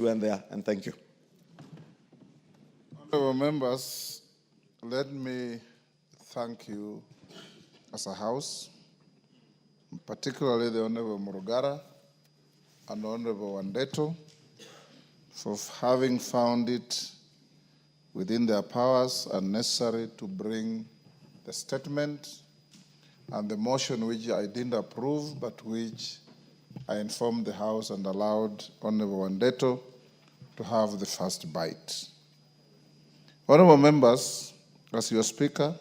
you and there, and thank you. Honorable members, let me thank you as a House, particularly the Honorable Murugara and Honorable Wandeto, for having found it within their powers and necessary to bring the statement and the motion which I didn't approve, but which I informed the House and allowed Honorable Wandeto to have the first bite. Honorable members, as your Speaker,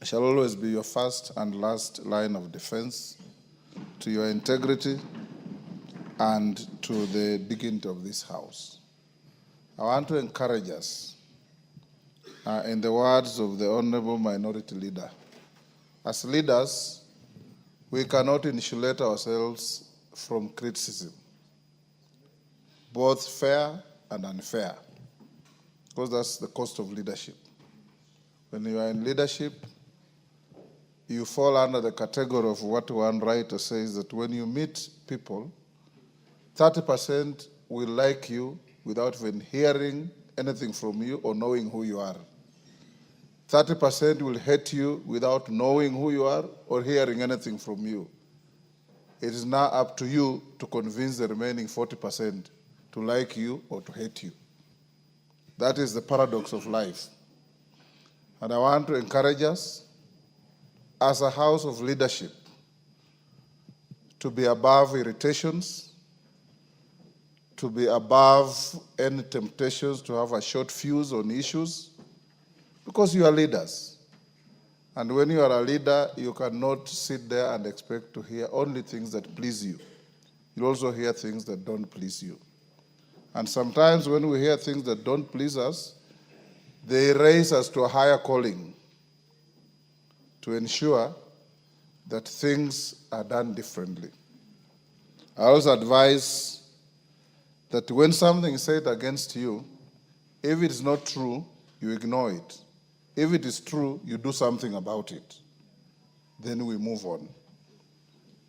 I shall always be your first and last line of defense to your integrity and to the dignity of this House. I want to encourage us, in the words of the Honorable Minority Leader, as leaders, we cannot insulate ourselves from criticism, both fair and unfair, because that's the cost of leadership. When you are in leadership, you fall under the category of what one writer says, that when you meet people, 30% will like you without even hearing anything from you or knowing who you are. 30% will hate you without knowing who you are or hearing anything from you. It is now up to you to convince the remaining 40% to like you or to hate you. That is the paradox of life. And I want to encourage us, as a House of leadership, to be above irritations, to be above any temptations to have a short fuse on issues, because you are leaders. And when you are a leader, you cannot sit there and expect to hear only things that please you. You also hear things that don't please you. And sometimes when we hear things that don't please us, they raise us to a higher calling to ensure that things are done differently. I also advise that when something is said against you, if it is not true, you ignore it. If it is true, you do something about it. Then we move on.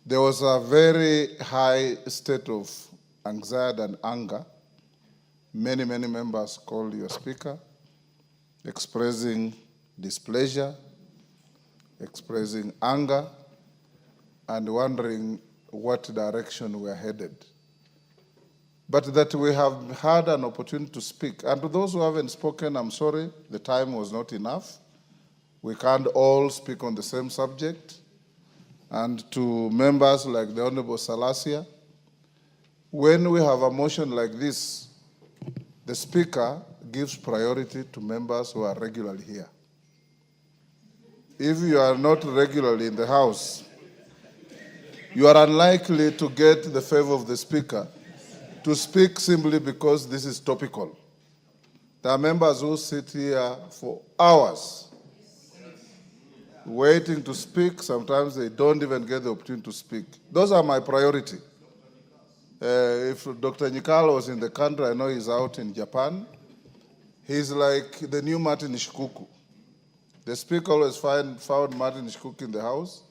There was a very high state of anxiety and anger. Many members called your Speaker, expressing displeasure, expressing anger, and wondering what direction we are headed. But that we have had an opportunity to speak. And to those who haven't spoken, I'm sorry, the time was not enough. We can't all speak on the same subject. And to members like the Honorable Salasia, when we have a motion like this, the Speaker gives priority to members who are regularly here. If you are not regularly in the House, you are unlikely to get the favor of the Speaker to speak simply because this is topical. There are members who sit here for hours waiting to speak. Sometimes they don't even get the opportunity to speak. Those are my priority. If Dr. Nyikalo was in the country, I know he's out in Japan. He's like the new Martin Shikuku. The Speaker always found Martin Shikuku in the House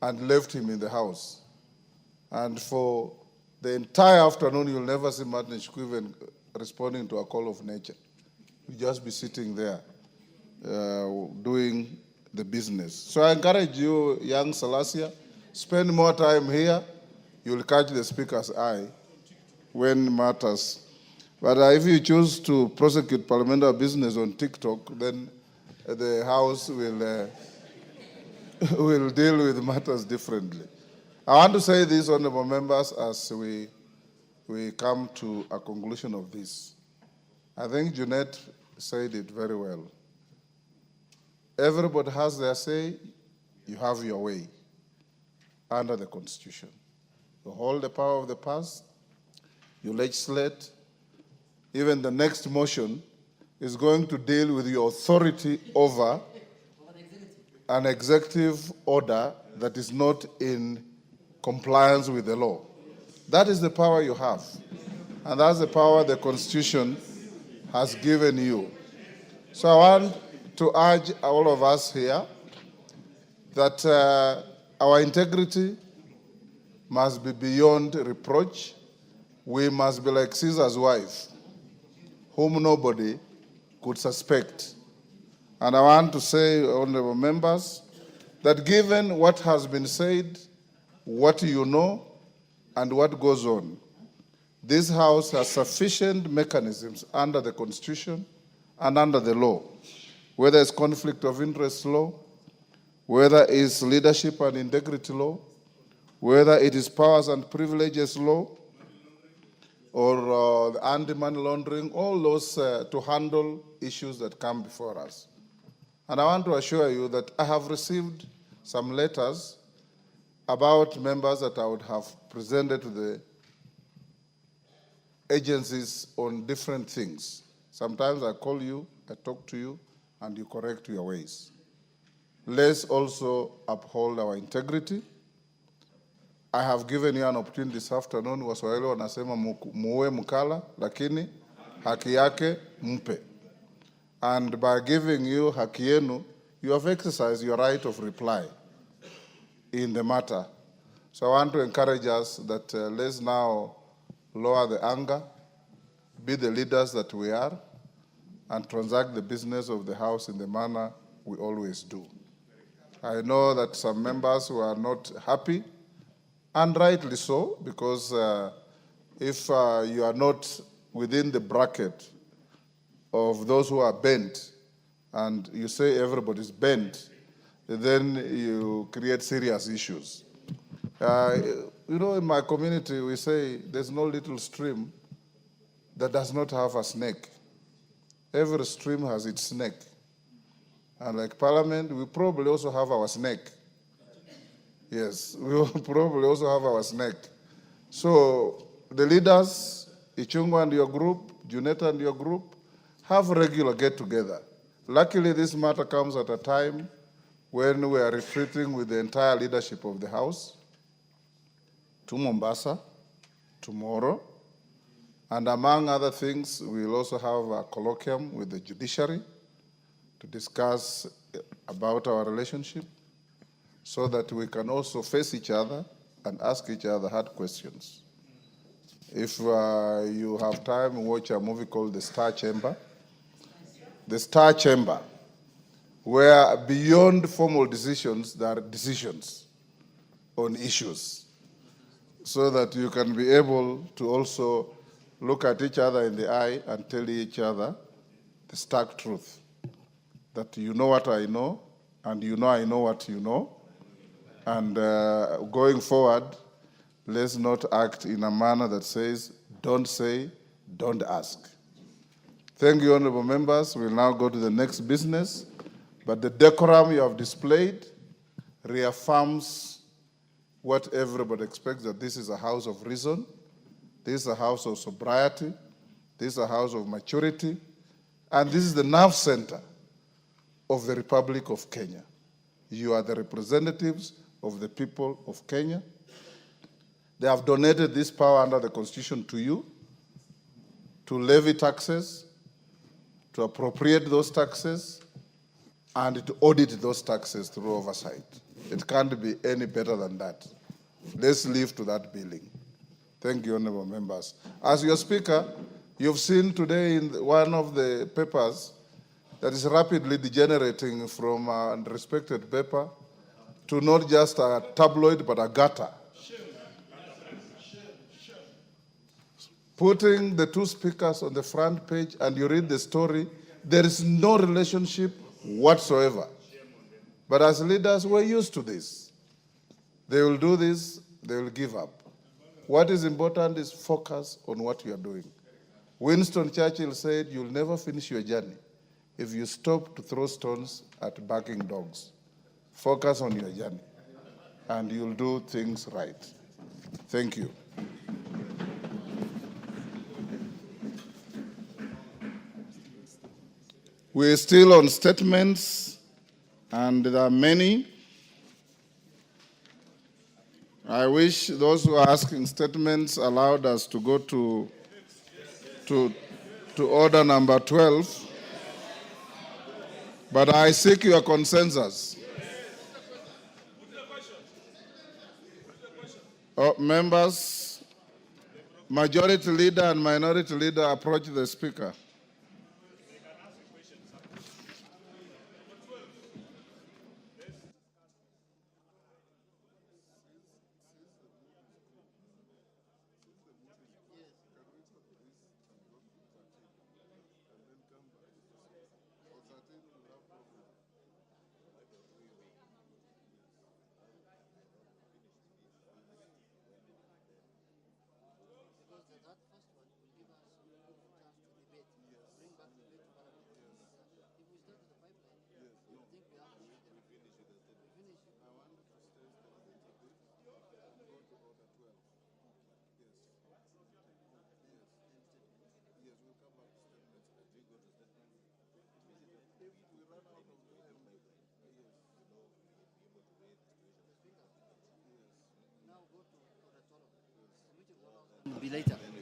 and left him in the House. And for the entire afternoon, you'll never see Martin Shikuku even responding to a call of nature. You'll just be sitting there doing the business. So I encourage you, young Salasia, spend more time here. You'll catch the Speaker's eye when matters. But if you choose to prosecute parliamentary business on TikTok, then the House will deal with matters differently. I want to say this, honorable members, as we come to a conclusion of this. I think Jeanette said it very well. Everybody has their say, you have your way under the Constitution. You hold the power of the past, you legislate. Even the next motion is going to deal with your authority over an executive order that is not in compliance with the law. That is the power you have. And that's the power the Constitution has given you. So I want to urge all of us here that our integrity must be beyond reproach, we must be like Caesar's wife, whom nobody could suspect. And I want to say, honorable members, that given what has been said, what you know, and what goes on, this House has sufficient mechanisms under the Constitution and under the law, whether it's conflict of interest law, whether it's leadership and integrity law, whether it is powers and privileges law, or anti-money laundering, all those to handle issues that come before us. And I want to assure you that I have received some letters about members that I would have presented to the agencies on different things. Sometimes I call you, I talk to you, and you correct your ways. Let's also uphold our integrity. I have given you an opportunity this afternoon. Waswahili wanasema muue mkala, lakini haki yake mpe. And by giving you haki yenu, you have exercised your right of reply in the matter. So I want to encourage us that let's now lower the anger, be the leaders that we are, and transact the business of the House in the manner we always do. I know that some members who are not happy, and rightly so, because if you are not within the bracket of those who are bent, and you say everybody's bent, then you create serious issues. You know, in my community, we say there's no little stream that does not have a snake. Every stream has its snake. And like Parliament, we probably also have our snake. Yes, we will probably also have our snake. So the leaders, Ichungwa and your group, Juneta and your group, have regular get-together. Luckily, this matter comes at a time when we are retreating with the entire leadership of the House to Mombasa tomorrow. And among other things, we'll also have a colloquium with the judiciary to discuss about our relationship so that we can also face each other and ask each other hard questions. If you have time, watch a movie called The Star Chamber. The Star Chamber, where beyond formal decisions, there are decisions on issues, so that you can be able to also look at each other in the eye and tell each other the stark truth, that you know what I know, and you know I know what you know, and going forward, let's not act in a manner that says, don't say, don't ask. Thank you, honorable members. We'll now go to the next business, but the decorum you have displayed reaffirms what everybody expects, that this is a house of reason, this is a house of sobriety, this is a house of maturity, and this is the nerve center of the Republic of Kenya. You are the representatives of the people of Kenya. They have donated this power under the Constitution to you, to levy taxes, to appropriate those taxes, and to audit those taxes through oversight. It can't be any better than that. Let's live to that billing. Thank you, honorable members. As your speaker, you've seen today in one of the papers that is rapidly degenerating from a respected paper to not just a tabloid, but a gutter. Putting the two speakers on the front page and you read the story, there is no relationship whatsoever. But as leaders, we're used to this. They will do this, they will give up. What is important is focus on what you are doing. Winston Churchill said, you'll never finish your journey if you stop to throw stones at barking dogs. Focus on your journey, and you'll do things right. Thank you. We're still on statements, and there are many. I wish those who are asking statements allowed us to go to order number 12. But I seek your consensus. Members, Majority leader and minority leader approach the speaker.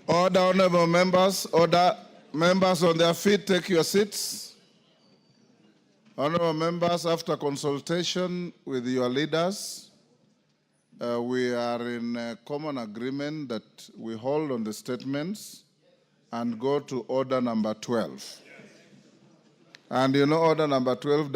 Order, honorable members. Order. Members on their feet, take your seats. Honorable members, after consultation with your leaders, we are in a common agreement that we hold on the statements and go to order number 12. And you know order number 12